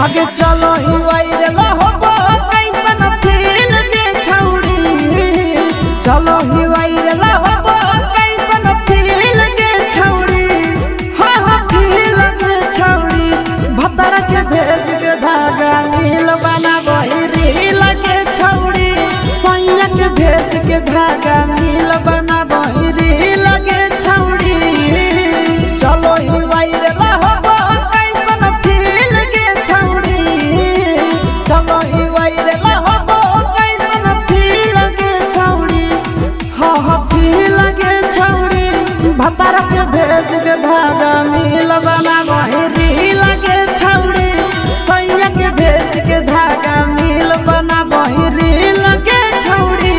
आगे चलो ही वायरल होबो कैसन फील के छौड़ी चलो ही वायरल होबो कैसन फील के छौड़ी हाँ फील के छौड़ी भतर के भेज के धागा नील बनाबो रील के छौड़ी सैया के भेज के धागा नील बनाबो रील के छौड़ी चलो ही वायरल होबो कैसन फील के छौड़ी चलो ही वायरल होबो कैसन फील के छौड़ी हाँ फील के छौड़ी भतर के भेज के धागा नील बनाबो रील के छौड़ी सैया के भेज के धागा नील बनाबो रील के छौड़ी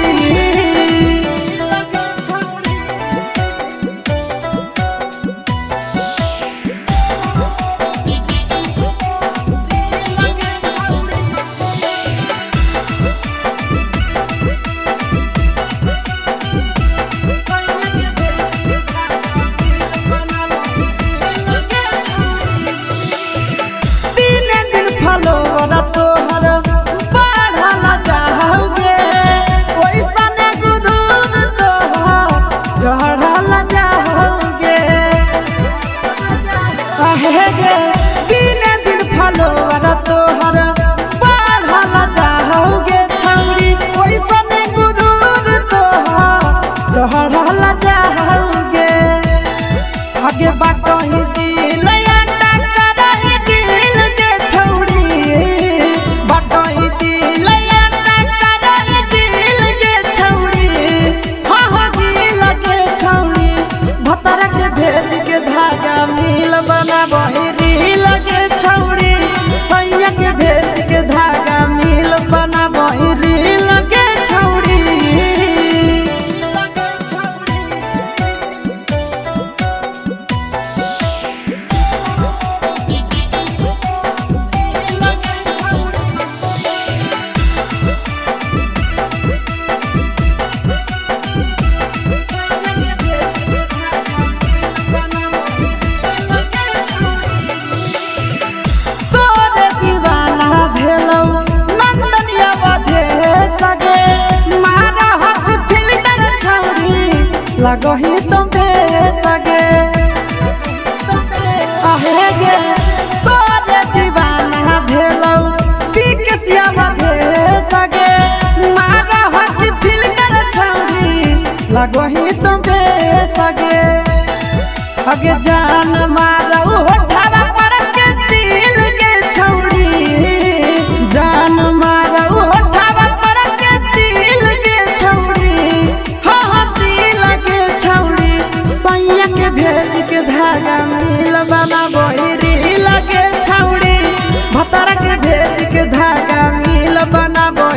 फलोवर तोहर बढ़ल जाओगे ओइसन गुरूर तोहर चढ़ल जाओगे कहेगे दिन दिन फलोवर तोहर बढ़ल जाओगे छौड़ी ओइसन गुरूर तोहर चढ़ल जाओगे आगे बाटही दिल धागा नील बनाबो रील के छौड़ी सैया के भेज के धागा नील बनाबो रील के छौड़ी लगो ही तुम सगे आहेगे तोरे दीवाना भेलौ बिकसिया बधे सगे मारा हस फिल्टर छौड़ी लगो ही तुम सगे अगे जान मारौ होठवा पर के दिल के छौड़ी जान मारौ होठवा पर के दिल के छौड़ी सैया के भेज के धागा नील बनाबो रील के छौड़ी भतर के भेज के धागा नील बनाबो